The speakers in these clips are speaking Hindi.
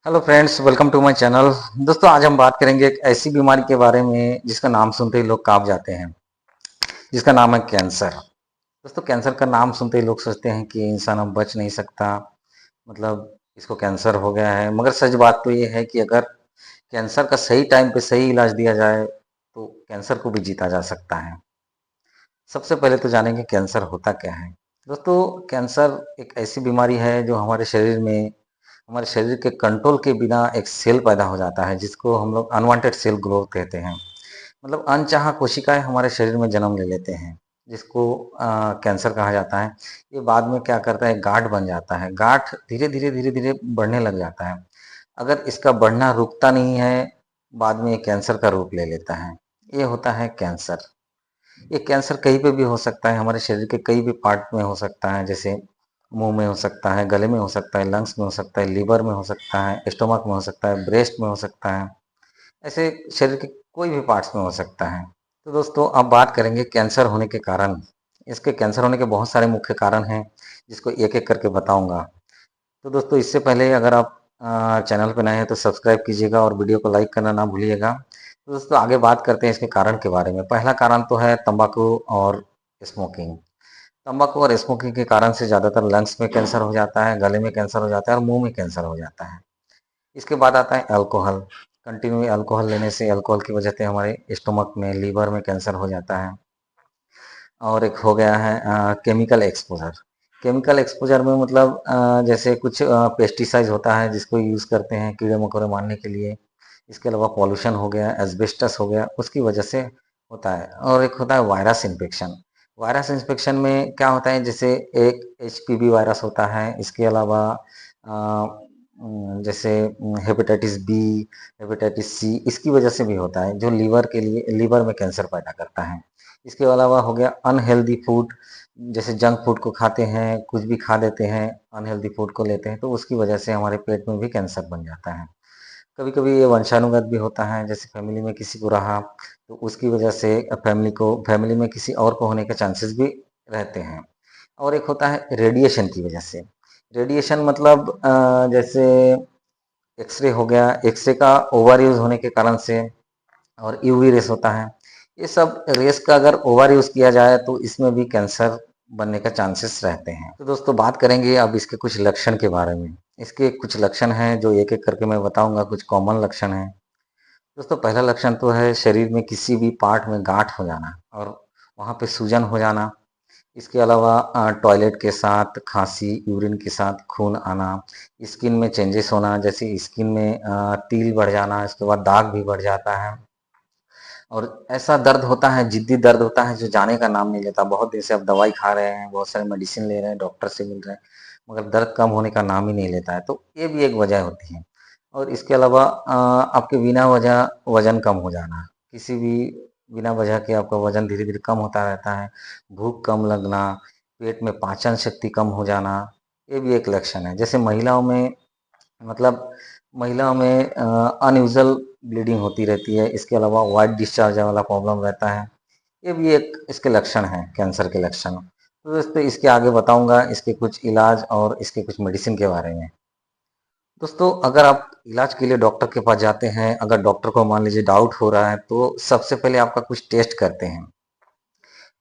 Hello friends, welcome to my channel. दोस्तों, आज हम बात करेंगे एक ऐसी बीमारी के बारे में जिसका नाम सुनते ही लोग कांप जाते हैं, जिसका नाम है कैंसर। दोस्तों, कैंसर का नाम सुनते ही लोग सोचते हैं कि इंसान अब बच नहीं सकता, मतलब इसको कैंसर हो गया है। मगर सच बात तो ये है कि अगर कैंसर का सही टाइम पे सही इलाज दिया जाए तो कैंसर को भी जीता जा सकता है। सबसे पहले तो जानेंगे कैंसर होता क्या है। दोस्तों, कैंसर एक ऐसी बीमारी है जो हमारे शरीर के कंट्रोल के बिना एक सेल पैदा हो जाता है, जिसको हम लोग अनवांटेड सेल ग्रोथ कहते हैं। मतलब अनचाहा कोशिकाएं हमारे शरीर में जन्म ले लेते हैं, जिसको कैंसर कहा जाता है। ये बाद में क्या करता है, गांठ बन जाता है। गांठ धीरे धीरे बढ़ने लग जाता है। अगर इसका बढ़ना रुकता नहीं है, बाद में ये कैंसर का रूप ले लेता है। ये होता है कैंसर। ये कैंसर कहीं पे भी हो सकता है, हमारे शरीर के कई भी पार्ट में हो सकता है। जैसे मुंह में हो सकता है, गले में हो सकता है, लंग्स में हो सकता है, लीवर में हो सकता है, स्टोमक में हो सकता है, ब्रेस्ट में हो सकता है। ऐसे शरीर के कोई भी पार्ट्स में हो सकता है। तो दोस्तों, अब बात करेंगे कैंसर होने के कारण। इसके कैंसर होने के बहुत सारे मुख्य कारण हैं, जिसको एक एक करके बताऊंगा। तो दोस्तों, इससे पहले अगर आप चैनल पर नए हैं तो सब्सक्राइब कीजिएगा और वीडियो को लाइक करना ना भूलिएगा। तो दोस्तों, आगे बात करते हैं इसके कारण के बारे में। पहला कारण तो है तंबाकू और स्मोकिंग। तंबाकू और स्मोकिंग के कारण से ज़्यादातर लंग्स में कैंसर हो जाता है, गले में कैंसर हो जाता है और मुंह में कैंसर हो जाता है। इसके बाद आता है अल्कोहल। कंटिन्यू अल्कोहल लेने से, अल्कोहल की वजह से हमारे स्टोमक में, लीवर में कैंसर हो जाता है। और एक हो गया है केमिकल एक्सपोजर। केमिकल एक्सपोजर में मतलब जैसे कुछ पेस्टिसाइड होता है जिसको यूज़ करते हैं कीड़े मकोड़े मारने के लिए। इसके अलावा पॉल्यूशन हो गया, एस्बेस्टस हो गया, उसकी वजह से होता है। और एक होता है वायरस इन्फेक्शन। वायरस इन्फेक्शन में क्या होता है, जैसे एक एचपीवी वायरस होता है। इसके अलावा जैसे हेपेटाइटिस बी, हेपेटाइटिस सी, इसकी वजह से भी होता है, जो लीवर में कैंसर पैदा करता है। इसके अलावा हो गया अनहेल्दी फूड। जैसे जंक फूड को खाते हैं, कुछ भी खा देते हैं, अनहेल्दी फूड को लेते हैं, तो उसकी वजह से हमारे पेट में भी कैंसर बन जाता है। कभी कभी ये वंशानुगत भी होता है, जैसे फैमिली में किसी को रहा तो उसकी वजह से फैमिली में किसी और को होने के चांसेस भी रहते हैं। और एक होता है रेडिएशन की वजह से। रेडिएशन मतलब जैसे एक्सरे हो गया, एक्सरे का ओवर यूज होने के कारण से, और यूवी रेस होता है। ये सब रेस का अगर ओवर यूज किया जाए तो इसमें भी कैंसर बनने का चांसेस रहते हैं। तो दोस्तों, बात करेंगे अब इसके कुछ लक्षण के बारे में। इसके कुछ लक्षण हैं जो एक एक करके मैं बताऊंगा, कुछ कॉमन लक्षण हैं। दोस्तों, पहला लक्षण तो है शरीर में किसी भी पार्ट में गांठ हो जाना और वहाँ पे सूजन हो जाना। इसके अलावा टॉयलेट के साथ खांसी, यूरिन के साथ खून आना, स्किन में चेंजेस होना, जैसे स्किन में तिल बढ़ जाना, इसके बाद दाग भी बढ़ जाता है। और ऐसा दर्द होता है, जिद्दी दर्द होता है, जो जाने का नाम नहीं लेता। बहुत दिन से आप दवाई खा रहे हैं, बहुत सारे मेडिसिन ले रहे हैं, डॉक्टर से मिल रहे हैं, मगर दर्द कम होने का नाम ही नहीं लेता है। तो ये भी एक वजह होती है। और इसके अलावा आपके बिना वजह वजन कम हो जाना। किसी भी बिना वजह के आपका वजन धीरे धीरे कम होता रहता है। भूख कम लगना, पेट में पाचन शक्ति कम हो जाना, ये भी एक लक्षण है। जैसे महिलाओं में, मतलब महिलाओं में अनयूजुअल ब्लीडिंग होती रहती है। इसके अलावा वाइट डिस्चार्ज वाला प्रॉब्लम रहता है। ये भी एक इसके लक्षण हैं, कैंसर के लक्षण। तो दोस्तों, इसके आगे बताऊंगा इसके कुछ इलाज और इसके कुछ मेडिसिन के बारे में। दोस्तों, अगर आप इलाज के लिए डॉक्टर के पास जाते हैं, अगर डॉक्टर को मान लीजिए डाउट हो रहा है, तो सबसे पहले आपका कुछ टेस्ट करते हैं।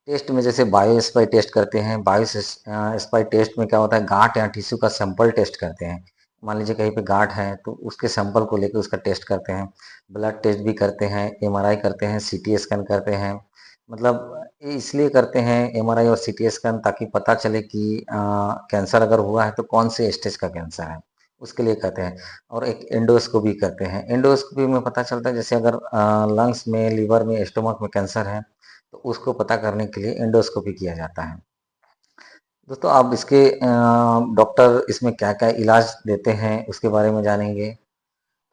टेस्ट में जैसे बायो स्पाई टेस्ट करते हैं। बायो स्पाई टेस्ट में क्या होता है, गांठ या टिश्यू का सैंपल टेस्ट करते हैं। मान लीजिए कहीं पे गांठ है तो उसके सैंपल को लेकर उसका टेस्ट करते हैं। ब्लड टेस्ट भी करते हैं, एमआरआई करते हैं, सीटी स्कैन करते हैं। मतलब ये इसलिए करते हैं एमआरआई और सीटी स्कैन, ताकि पता चले कि कैंसर अगर हुआ है तो कौन से स्टेज का कैंसर है, उसके लिए कहते हैं। और एक एंडोस्कोपी करते हैं। एंडोस्कोपी में पता चलता है, जैसे अगर लंग्स में, लीवर में, स्टोमक में कैंसर है तो उसको पता करने के लिए एंडोस्कोपी किया जाता है। दोस्तों, आप इसके डॉक्टर इसमें क्या क्या इलाज देते हैं उसके बारे में जानेंगे।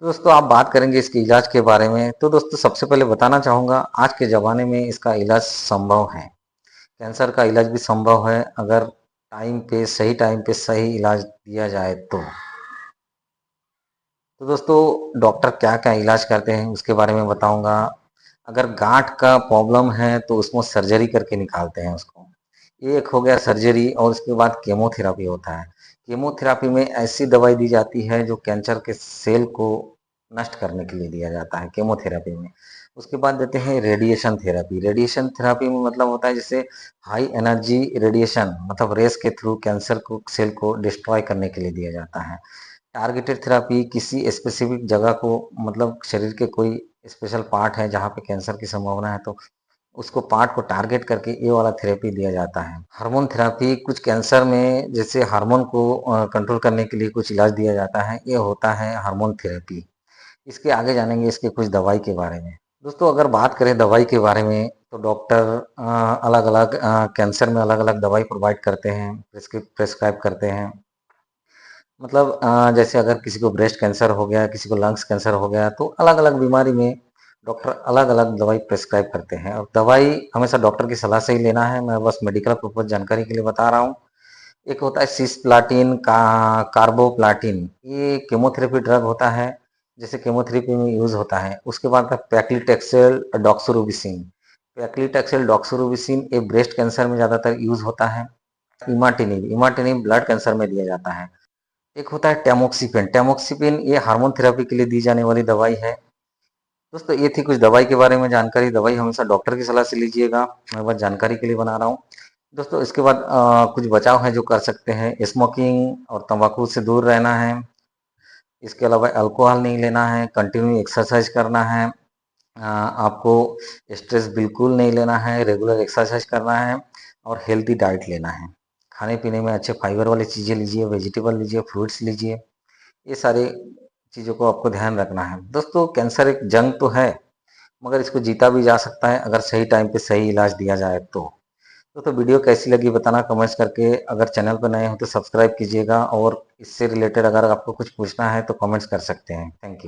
तो दोस्तों, आप बात करेंगे इसके इलाज के बारे में। तो दोस्तों, सबसे पहले बताना चाहूँगा, आज के ज़माने में इसका इलाज संभव है। कैंसर का इलाज भी संभव है, अगर टाइम पे सही इलाज दिया जाए तो। तो दोस्तों, डॉक्टर क्या क्या इलाज करते हैं उसके बारे में बताऊंगा। अगर गांठ का प्रॉब्लम है तो उसमें सर्जरी करके निकालते हैं उसको। एक हो गया सर्जरी, और उसके बाद केमोथेरापी होता है। केमोथेरापी में ऐसी दवाई दी जाती है जो कैंसर के सेल को नष्ट करने के लिए दिया जाता है केमोथेरापी में। उसके बाद देते हैं रेडिएशन थेरेपी। रेडिएशन थेरेपी में मतलब होता है जैसे हाई एनर्जी रेडिएशन, मतलब रेस के थ्रू कैंसर को सेल को डिस्ट्रॉय करने के लिए दिया जाता है। टारगेटेड थेरेपी किसी स्पेसिफिक जगह को, मतलब शरीर के कोई स्पेशल पार्ट है जहाँ पे कैंसर की संभावना है, तो उसको पार्ट को टारगेट करके ये वाला थेरेपी दिया जाता है। हार्मोन थेरेपी कुछ कैंसर में जैसे हार्मोन को कंट्रोल करने के लिए कुछ इलाज दिया जाता है, ये होता है हार्मोन थेरेपी। इसके आगे जानेंगे इसके कुछ दवाई के बारे में। दोस्तों अगर बात करें दवाई के बारे में तो डॉक्टर अलग अलग कैंसर में अलग अलग दवाई प्रोवाइड करते हैं, प्रेस्क्राइब करते हैं। मतलब जैसे अगर किसी को ब्रेस्ट कैंसर हो गया, किसी को लंग्स कैंसर हो गया, तो अलग अलग बीमारी में डॉक्टर अलग अलग दवाई प्रेस्क्राइब करते हैं। और दवाई हमेशा डॉक्टर की सलाह से ही लेना है, मैं बस मेडिकल पर्पज जानकारी के लिए बता रहा हूँ। एक होता है सिस्प्लाटिन का कार्बोप्लाटिन, ये केमोथेरेपी ड्रग होता है, जैसे केमोथेरेपी में यूज होता है। उसके बाद पैक्लिटेक्सेल डॉक्सोरुबिसिन। पैक्लिटेक्सेल डॉक्सोरुबिसिन ये ब्रेस्ट कैंसर में ज़्यादातर यूज होता है। इमाटिनिब, इमाटिनिब ब्लड कैंसर में दिया जाता है। एक होता है टैमोक्सिफेन। टैमोक्सिफेन ये हार्मोन थेरेपी के लिए दी जाने वाली दवाई है। दोस्तों ये थी कुछ दवाई के बारे में जानकारी। दवाई हमेशा डॉक्टर की सलाह से लीजिएगा, मैं बस जानकारी के लिए बना रहा हूँ। दोस्तों इसके बाद कुछ बचाव है जो कर सकते हैं। स्मोकिंग और तंबाकू से दूर रहना है। इसके अलावा अल्कोहल नहीं लेना है, कंटिन्यू एक्सरसाइज करना है। आपको स्ट्रेस बिल्कुल नहीं लेना है, रेगुलर एक्सरसाइज करना है और हेल्दी डाइट लेना है। खाने पीने में अच्छे फाइबर वाली चीज़ें लीजिए, वेजिटेबल लीजिए, फ्रूट्स लीजिए। ये सारी चीज़ों को आपको ध्यान रखना है। दोस्तों कैंसर एक जंग तो है, मगर इसको जीता भी जा सकता है अगर सही टाइम पे सही इलाज दिया जाए तो। वीडियो कैसी लगी बताना कमेंट्स करके। अगर चैनल पर नए हो तो सब्सक्राइब कीजिएगा, और इससे रिलेटेड अगर आपको कुछ पूछना है तो कमेंट्स कर सकते हैं। Thank you.